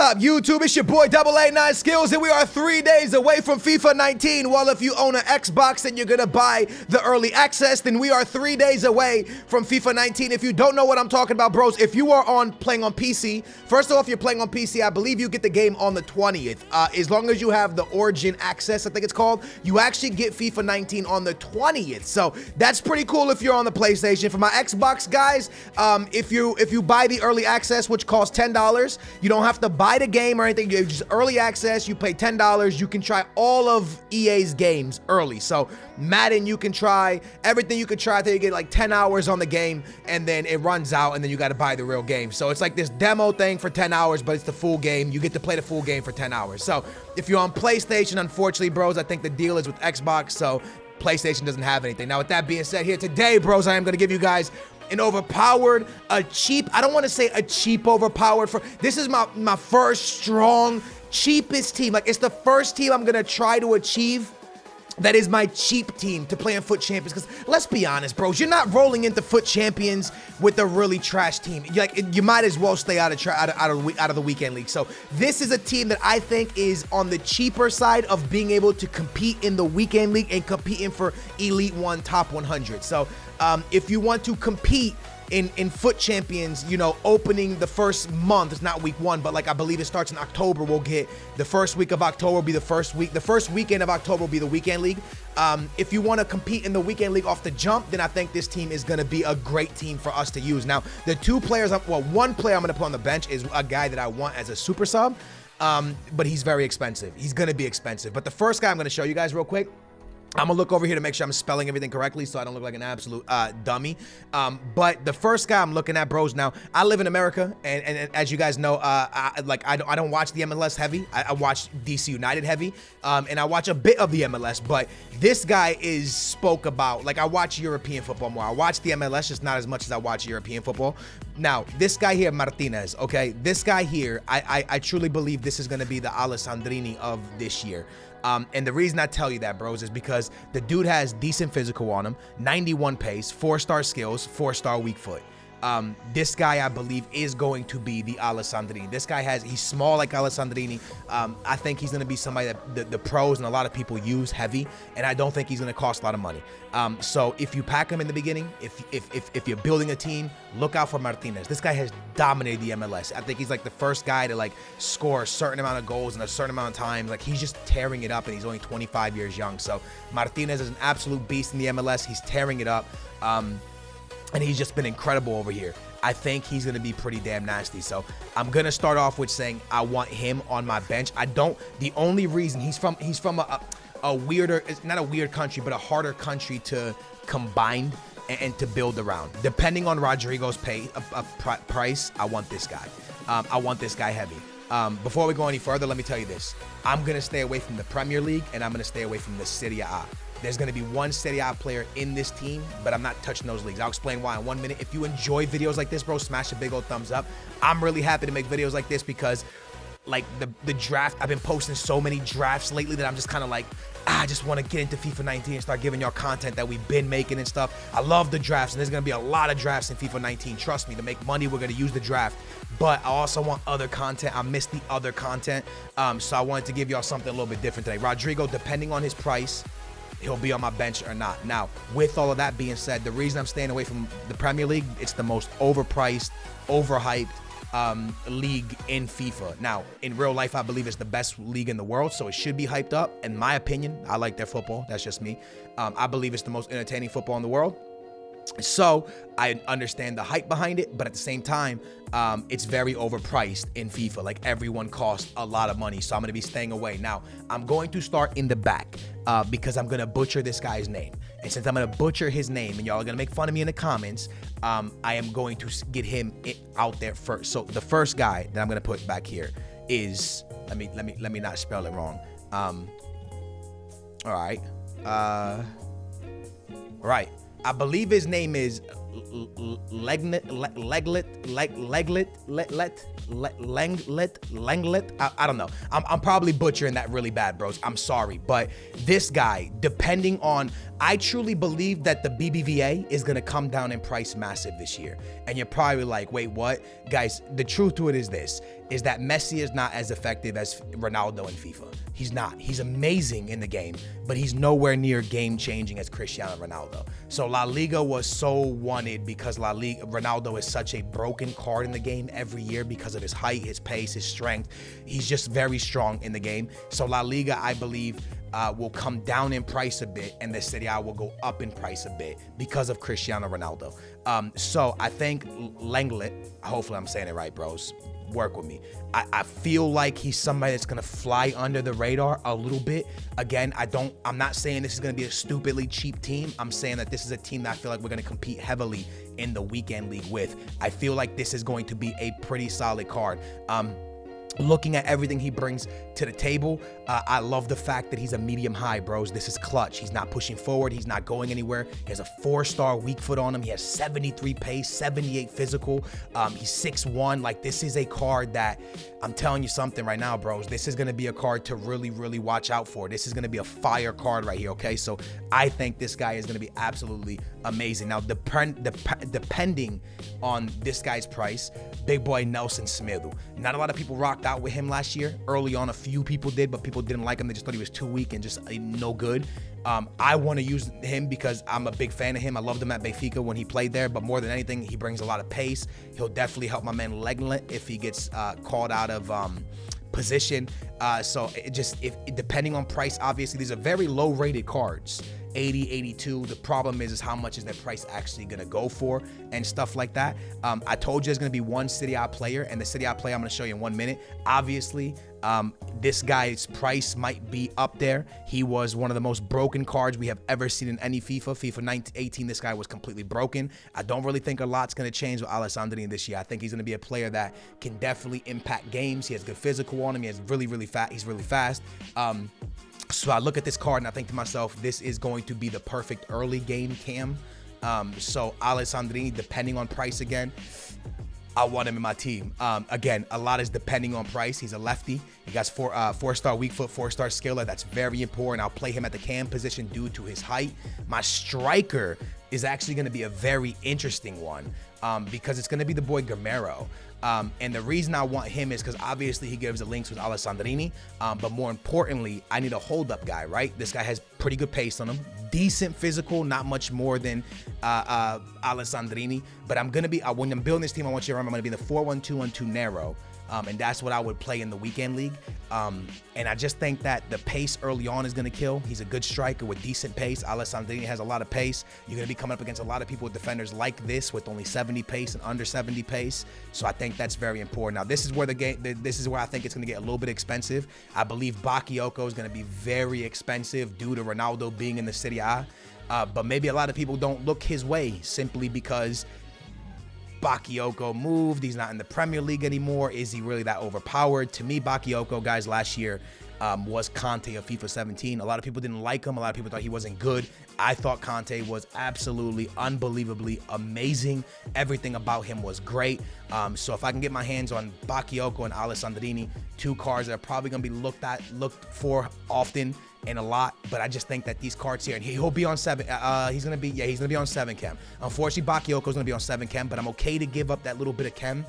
up, YouTube? It's your boy AA9 Skills, and we are 3 days away from FIFA 19. Well, if you own an Xbox and you're gonna buy the early access, then we are 3 days away from FIFA 19. If you don't know what I'm talking about, bros, if you are playing on PC, first off, if you're playing on PC, I believe you get the game on the 20th. As long as you have the Origin access, I think it's called, you actually get FIFA 19 on the 20th. So that's pretty cool if you're on the PlayStation. For my Xbox guys, if you buy the early access, which costs $10, you don't have to buy the game or anything. You just early access, you pay $10, you can try all of EA's games early. So Madden, you can try everything you can try. I think you get like 10 hours on the game, and then it runs out, and then you got to buy the real game. So it's like this demo thing for 10 hours, but it's the full game. You get to play the full game for 10 hours. So if you're on PlayStation, unfortunately, bros, I think the deal is with Xbox, so PlayStation doesn't have anything. Now, with that being said, here today, bros, I am going to give you guys an overpowered, a cheap, I don't want to say a cheap overpowered, this is my first strong, cheapest team. Like, it's the first team I'm going to try to achieve that is my cheap team to play in Foot Champions. Because let's be honest, bros, you're not rolling into Foot Champions with a really trash team. You might as well stay out of the weekend league. So this is a team that I think is on the cheaper side of being able to compete in the weekend league and competing for Elite 1 Top 100. So if you want to compete in Foot Champions, you know, opening the first month, it's not week 1, but like I believe it starts in October. We'll get the first week of October will be the first weekend of October will be the weekend league. If you want to compete in the weekend league off the jump, then I think this team is going to be a great team for us to use. Now, the two players, one player I'm going to put on the bench is a guy that I want as a super sub, but he's very expensive. He's going to be expensive. But the first guy I'm going to show you guys real quick, I'm gonna look over here to make sure I'm spelling everything correctly so I don't look like an absolute dummy. But the first guy I'm looking at, bros, now, I live in America, and as you guys know, I don't watch the MLS heavy. I watch DC United heavy, and I watch a bit of the MLS, but this guy is spoke about. Like, I watch European football more. I watch the MLS, just not as much as I watch European football. Now, this guy here, Martinez, okay? This guy here, I truly believe this is gonna be the Alessandrini of this year. And the reason I tell you that, bros, is because the dude has decent physical on him, 91 pace, 4-star skills, 4-star weak foot. This guy, I believe, is going to be the Alessandrini. This guy he's small like Alessandrini. I think he's going to be somebody that the pros and a lot of people use heavy, and I don't think he's going to cost a lot of money. So if you pack him in the beginning, if you're building a team, look out for Martinez. This guy has dominated the MLS. I think he's like the first guy to like score a certain amount of goals in a certain amount of time. Like, he's just tearing it up, and he's only 25 years young. So Martinez is an absolute beast in the MLS. He's tearing it up. And he's just been incredible over here. I think he's going to be pretty damn nasty. So I'm going to start off with saying I want him on my bench. The only reason he's from a weirder, it's not a weird country, but a harder country to combine and to build around. Depending on Rodrigo's price, I want this guy. I want this guy heavy. Before we go any further, let me tell you this. I'm going to stay away from the Premier League, and I'm going to stay away from the Serie A. There's going to be one Serie A player in this team, but I'm not touching those leagues. I'll explain why in 1 minute. If you enjoy videos like this, bro, smash a big old thumbs up. I'm really happy to make videos like this because, like, the draft, I've been posting so many drafts lately that I'm just kind of like, I just want to get into FIFA 19 and start giving y'all content that we've been making and stuff. I love the drafts, and there's going to be a lot of drafts in FIFA 19. Trust me, to make money, we're going to use the draft. But I also want other content. I miss the other content. So I wanted to give y'all something a little bit different today. Rodrigo, depending on his price, he'll be on my bench or not. Now, with all of that being said, the reason I'm staying away from the Premier League, it's the most overpriced, overhyped league in FIFA. Now, in real life, I believe it's the best league in the world, so it should be hyped up. In my opinion, I like their football. That's just me. I believe it's the most entertaining football in the world. So I understand the hype behind it, but at the same time, it's very overpriced in FIFA. Like, everyone costs a lot of money, so I'm going to be staying away. Now, I'm going to start in the back because I'm going to butcher this guy's name. And since I'm going to butcher his name and y'all are going to make fun of me in the comments, I am going to get him out there first. So the first guy that I'm going to put back here is, let me not spell it wrong. All right. Right. I believe his name is Langlet. I don't know. I'm probably butchering that really bad, bros. I'm sorry. But this guy, depending on, I truly believe that the BBVA is going to come down in price massive this year. And you're probably like, wait, what? Guys, the truth to it is this. is that Messi is not as effective as Ronaldo in FIFA. He's not. He's amazing in the game, but he's nowhere near game-changing as Cristiano Ronaldo. So La Liga was so wanted because Ronaldo is such a broken card in the game every year because of his height, his pace, his strength. He's just very strong in the game. So La Liga, I believe, will come down in price a bit, and the Serie A will go up in price a bit because of Cristiano Ronaldo. So I think Lenglet, hopefully I'm saying it right, bros, work with me. I feel like he's somebody that's gonna fly under the radar a little bit. Again, I'm not saying this is gonna be a stupidly cheap team. I'm saying that this is a team that I feel like we're gonna compete heavily in the weekend league with. I feel like this is going to be a pretty solid card. Looking at everything he brings to the table, I love the fact that he's a medium high, bros. This is clutch. He's not pushing forward. He's not going anywhere. He has a 4-star weak foot on him. He has 73 pace, 78 physical. He's 6'1". Like, this is a card that, I'm telling you something right now, bros. This is going to be a card to really, really watch out for. This is going to be a fire card right here, okay? So I think this guy is going to be absolutely amazing. Now, depending on this guy's price, big boy Nelson Semedo. Not a lot of people rocked out with him last year. Early on, a few people did, but people didn't like him. They just thought he was too weak and just no good. I want to use him because I'm a big fan of him. I loved him at Benfica when he played there, but more than anything, he brings a lot of pace. He'll definitely help my man Lenglet if he gets called out of position. So depending on price, obviously, these are very low rated cards. 80, 82. The problem is how much is that price actually going to go for and stuff like that. I told you there's going to be one Serie A player, and the Serie A player I'm going to show you in 1 minute. Obviously, this guy's price might be up there. He was one of the most broken cards we have ever seen in any FIFA. FIFA 18, this guy was completely broken. I don't really think a lot's going to change with Alessandrini this year. I think he's going to be a player that can definitely impact games. He has good physical on him. He has really fast. He's really fast. So I look at this card and I think to myself, this is going to be the perfect early game cam. So Alessandrini, depending on price again, I want him in my team. Again, a lot is depending on price. He's a lefty. He got 4-star weak foot, 4-star skiller. That's very important. I'll play him at the cam position due to his height. My striker is actually going to be a very interesting one because it's going to be the boy Gamero. And the reason I want him is because obviously he gives the links with Alessandrini, but more importantly, I need a hold-up guy, right? This guy has pretty good pace on him, decent physical, not much more than Alessandrini, but I'm going to be, when I'm building this team, I want you to remember I'm going to be the 4-1-2-1-2 narrow. And that's what I would play in the weekend league. And I just think that the pace early on is going to kill. He's a good striker with decent pace. Alessandrini has a lot of pace. You're going to be coming up against a lot of people with defenders like this with only 70 pace and under 70 pace. So I think that's very important. Now, this is where this is where I think it's going to get a little bit expensive. I believe Bakayoko is going to be very expensive due to Ronaldo being in the Serie A. But maybe a lot of people don't look his way simply because Bakayoko moved. He's not in the Premier League anymore. Is he really that overpowered? To me, Bakayoko, guys, last year was Conte of FIFA 17. A lot of people didn't like him. A lot of people thought he wasn't good. I thought Conte was absolutely, unbelievably amazing. Everything about him was great. So if I can get my hands on Bakayoko and Alessandrini, two cards that are probably going to be looked for often and a lot, but I just think that these cards here, and he'll be on 7. He's gonna be on 7 chem. Unfortunately, Bakayoko's gonna be on 7 chem, but I'm okay to give up that little bit of chem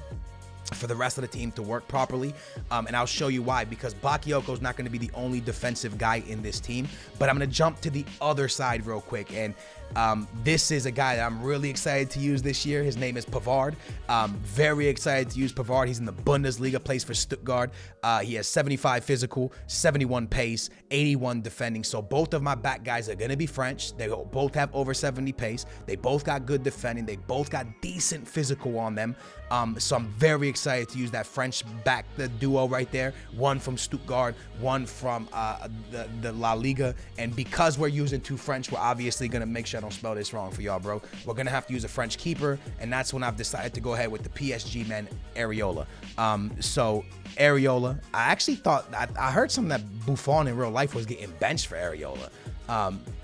for the rest of the team to work properly, and I'll show you why, because Bakayoko's not going to be the only defensive guy in this team. But I'm going to jump to the other side real quick, and this is a guy that I'm really excited to use this year. His name is Pavard. Very excited to use Pavard. He's in the Bundesliga, plays for Stuttgart. He has 75 physical, 71 pace, 81 defending. So both of my back guys are going to be French. They both have over 70 pace. They both got good defending. They both got decent physical on them. So I'm very excited to use that French back duo right there. One from Stuttgart, one from the La Liga. And because we're using two French, we're obviously going to make sure I don't spell this wrong for y'all, bro. We're going to have to use a French keeper. And that's when I've decided to go ahead with the PSG man, Areola. So Areola, I actually thought, I heard something that Buffon in real life was getting benched for Areola.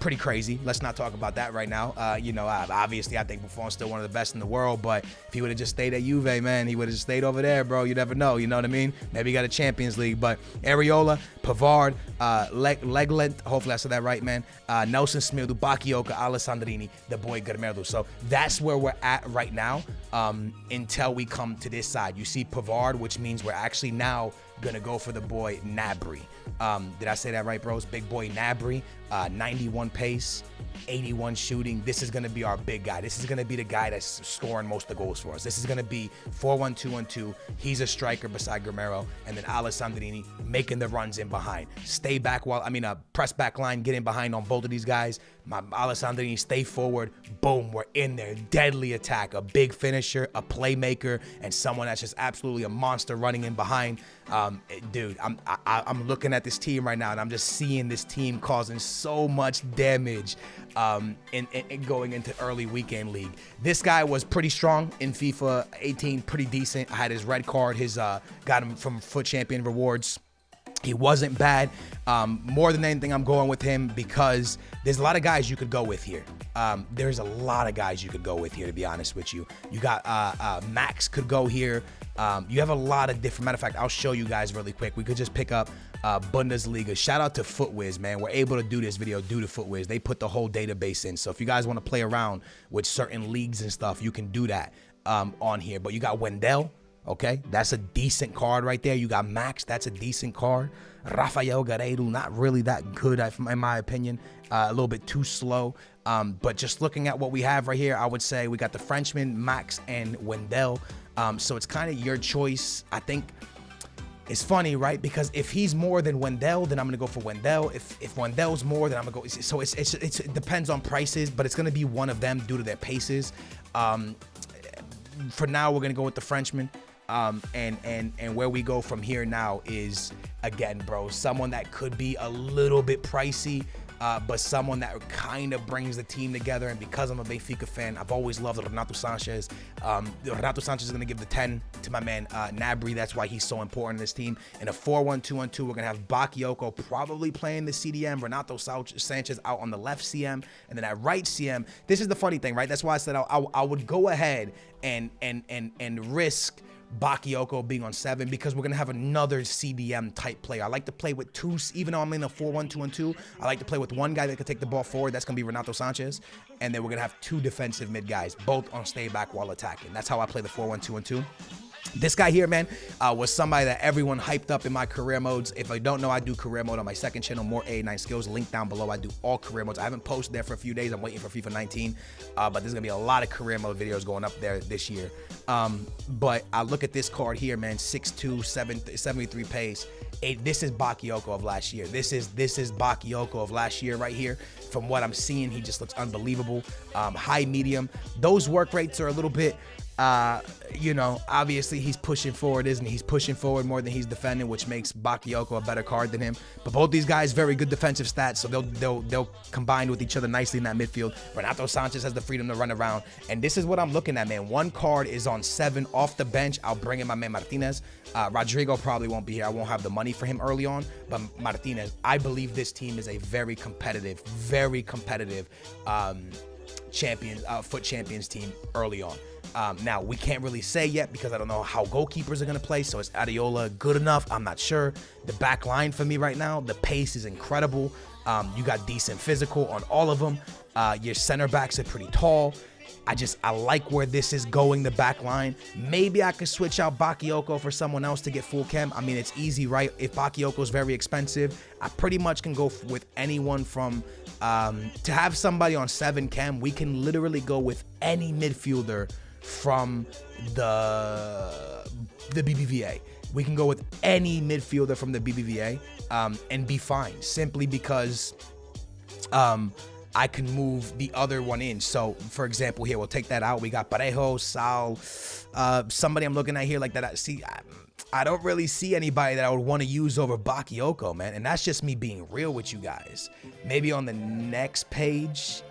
Pretty crazy. Let's not talk about that right now. You know, obviously I think Buffon's still one of the best in the world, but if he would have just stayed at Juve, man, he would have just stayed over there, bro. You never know, you know what I mean? Maybe he got a Champions League, but Areola, Pavard, Leglet, hopefully I said that right, man. Nelson Smirdu, Bakayoko, Alessandrini, the boy Germerdo. So that's where we're at right now until we come to this side. You see Pavard, which means we're actually now gonna go for the boy Gnabry. Did I say that right, bros? Big boy Gnabry, 91 pace, 81 shooting. This is gonna be our big guy. This is gonna be the guy that's scoring most of the goals for us. This is gonna be 4-1-2-1-2. He's a striker beside Guerrero, and then Alessandrini making the runs in behind. Stay back press back line, get in behind on both of these guys. Alessandrini, stay forward. Boom, we're in there. Deadly attack, a big finisher, a playmaker, and someone that's just absolutely a monster running in behind. Dude, I'm looking at this team right now, and I'm just seeing this team causing so much damage in going into early weekend league. This guy was pretty strong in FIFA 18, pretty decent. I had his red card, got him from Foot Champion Rewards. He wasn't bad. More than anything, I'm going with him because there's a lot of guys you could go with here. There's a lot of guys you could go with here, to be honest with you. You got Max could go here. You have a lot of different, matter of fact, I'll show you guys really quick. We could just pick up Bundesliga. Shout out to FootWiz, man. We're able to do this video due to FootWiz. They put the whole database in. So if you guys want to play around with certain leagues and stuff, you can do that on here. But you got Wendell. Okay, that's a decent card right there. You got Max, that's a decent card. Rafael Guerreiro, not really that good in my opinion. A little bit too slow. But just looking at what we have right here, I would say we got the Frenchman, Max, and Wendell. So it's kind of your choice. I think it's funny, right? Because if he's more than Wendell, then I'm gonna go for Wendell. If Wendell's more, then I'm gonna go. So it depends on prices, but it's gonna be one of them due to their paces. For now, we're gonna go with the Frenchman. And where we go from here now is, again, bro, someone that could be a little bit pricey, but someone that kind of brings the team together. And because I'm a Benfica fan, I've always loved Renato Sanchez. Renato Sanchez is going to give the 10 to my man Gnabry. That's why he's so important in this team. In a 4-1-2-1-2, we're going to have Bakayoko probably playing the CDM, Renato Sanchez out on the left CM, and then at right CM. This is the funny thing, right? That's why I said I would go ahead and risk Bakayoko being on 7 because we're gonna have another CDM type player. I like to play with two, even though I'm in a 4-1-2-1-2. I like to play with one guy that can take the ball forward. That's gonna be Renato Sanchez, and then we're gonna have 2 defensive mid guys, both on stay back while attacking. That's how I play the 4-1-2-1-2. This guy here, man, was somebody that everyone hyped up in my career modes. If I don't know, I do career mode on my second channel, More A9 Skills. Link down below. I do all career modes. I haven't posted there for a few days. I'm waiting for FIFA 19, but there's gonna be a lot of career mode videos going up there this year. But I look at this card here, man, 6'2", 73 pace. This is Bakayoko of last year. This is Bakayoko of last year right here. From what I'm seeing, he just looks unbelievable. High, medium. Those work rates are a little bit. You know, obviously he's pushing forward, isn't he? He's pushing forward more than he's defending, which makes Bakayoko a better card than him. But both these guys, very good defensive stats, so they'll combine with each other nicely in that midfield. Renato Sanchez has the freedom to run around, and this is what I'm looking at, man. One card is on 7 off the bench. I'll bring in my man Martinez. Rodrigo probably won't be here. I won't have the money for him early on, but Martinez, I believe this team is a very competitive foot champions team early on. Now, we can't really say yet because I don't know how goalkeepers are going to play. So is Areola good enough? I'm not sure. The back line for me right now, the pace is incredible. You got decent physical on all of them. Your center backs are pretty tall. I like where this is going, the back line. Maybe I could switch out Bakayoko for someone else to get full chem. I mean, it's easy, right? If Bakayoko is very expensive, I pretty much can go with anyone from, to have somebody on 7 chem, we can literally go with any midfielder from the BBVA. We can go with any midfielder from the BBVA and be fine, simply because I can move the other one in. So, for example, here, we'll take that out. We got Parejo, Sal, somebody I'm looking at here like that. I don't really see anybody that I would want to use over Bakayoko, man. And that's just me being real with you guys. Maybe on the next page,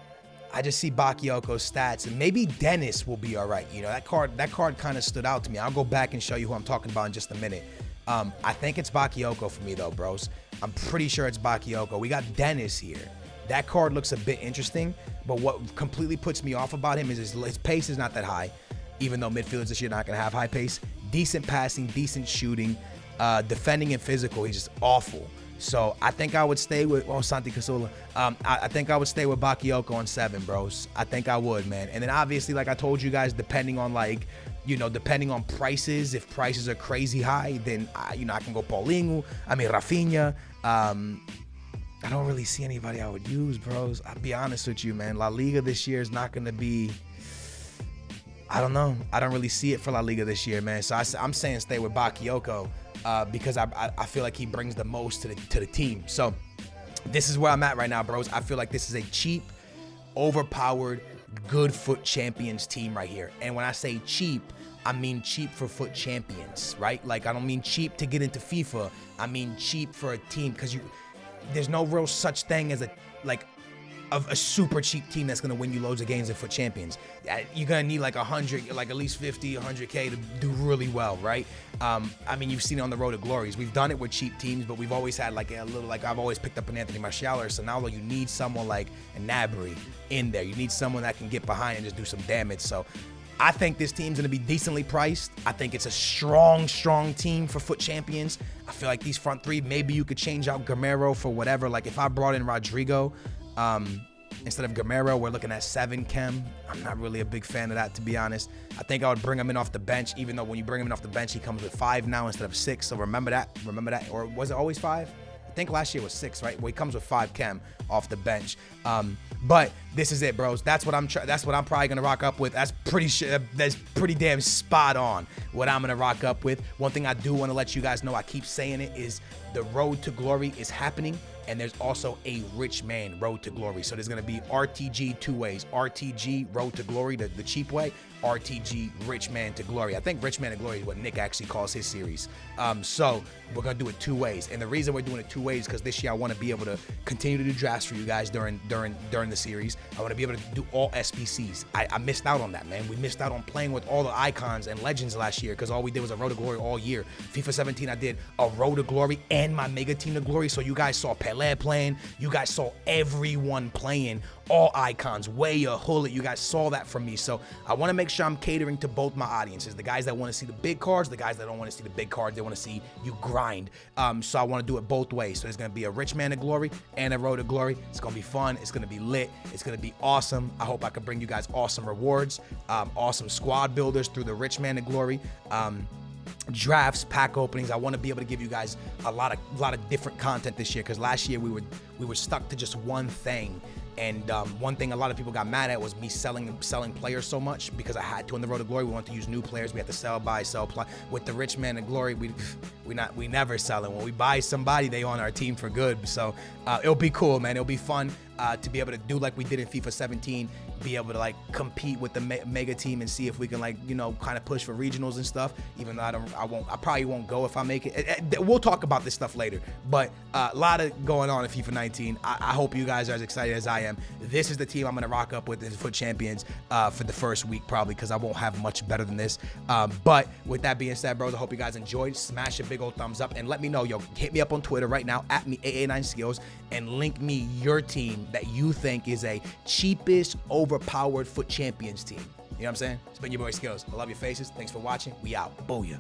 I just see Bakayoko's stats, and maybe Dennis will be all right. You know, that card kind of stood out to me. I'll go back and show you who I'm talking about in just a minute. I think it's Bakayoko for me, though, bros. I'm pretty sure it's Bakayoko. We got Dennis here. That card looks a bit interesting, but what completely puts me off about him is his pace is not that high, even though midfielders this year not going to have high pace. Decent passing, decent shooting, defending and physical. He's just awful. So I think I would stay with Santi Cazorla. I think I would stay with Bakayoko on 7, bros. I think I would, man. And then obviously, like I told you guys, depending on depending on prices, if prices are crazy high, then I can go Paulinho. I mean Rafinha. I don't really see anybody I would use, bros. I'll be honest with you, man. La Liga this year is not gonna be. I don't know. I don't really see it for La Liga this year, man. So I'm saying stay with Bakayoko because I feel like he brings the most to the team. So this is where I'm at right now, bros. I feel like this is a cheap, overpowered, good FUT champions team right here. And when I say cheap, I mean cheap for FUT champions, right? Like I don't mean cheap to get into FIFA. I mean cheap for a team because there's no real such thing as a super cheap team that's gonna win you loads of games in FUT champions. You're gonna need like 100, like at least 50, 100K to do really well, right? I mean, you've seen it on the road to glories. We've done it with cheap teams, but we've always had like a little, like I've always picked up an Anthony Martial or Sonalo. You need someone like a Gnabry in there. You need someone that can get behind and just do some damage. So I think this team's gonna be decently priced. I think it's a strong team for FUT champions. I feel like these front three, maybe you could change out Gamero for whatever. Like if I brought in Rodrigo, instead of Gamero, we're looking at 7 chem. I'm not really a big fan of that, to be honest. I think I would bring him in off the bench, even though when you bring him in off the bench, he comes with 5 now instead of 6. So remember that. Or was it always 5? I think last year was 6, right? Well, he comes with 5 chem off the bench. But this is it, bros. That's what I'm probably gonna rock up with. That's pretty damn spot on what I'm gonna rock up with. One thing I do want to let you guys know, I keep saying it, is the road to glory is happening. And there's also a rich man road to glory. So there's gonna be RTG 2 ways. RTG road to glory, the cheap way. RTG rich man to glory. I think rich man to glory is what Nick actually calls his series. So we're gonna do it 2 ways. And the reason we're doing it 2 ways is because this year I want to be able to continue to do drafts for you guys during the series. I want to be able to do all SBCs. I missed out on that, man. We missed out on playing with all the icons and legends last year because all we did was a road to glory all year. FIFA 17, I did a road to glory and my mega team to glory. So you guys saw Pelé playing. You guys saw everyone playing. All icons, Weah, Hullet, you guys saw that from me. So I want to make sure I'm catering to both my audiences. The guys that want to see the big cards, the guys that don't want to see the big cards, they want to see you grind. So I want to do it both ways. So there's going to be a rich man to glory and a road to glory. It's going to be fun. It's going to be lit. It's going to be awesome. I hope I can bring you guys awesome rewards, awesome squad builders through the rich man to glory. Drafts, pack openings. I want to be able to give you guys a lot of different content this year because last year we were stuck to just one thing. And one thing a lot of people got mad at was me selling players so much because I had to on the road to glory. We want to use new players. We had to sell, buy, sell, play. With the rich man of glory, we never sell it. When we buy somebody, they on our team for good. So it'll be cool, man. It'll be fun to be able to do like we did in FIFA 17. Be able to like compete with the mega team and see if we can like kind of push for regionals and stuff. Even though I probably won't go if I make it. We'll talk about this stuff later. But a lot of going on in FIFA 19. I hope you guys are as excited as I am. This is the team I'm gonna rock up with in FUT champions for the first week probably because I won't have much better than this. But with that being said, bros, I hope you guys enjoyed. Smash a big old thumbs up and let me know. Yo, hit me up on Twitter right now at me AA9skills and link me your team that you think is a cheapest overpowered FUT champions team. You know what I'm saying? It's been your boy Skills. I love your faces. Thanks for watching. We out. Booyah.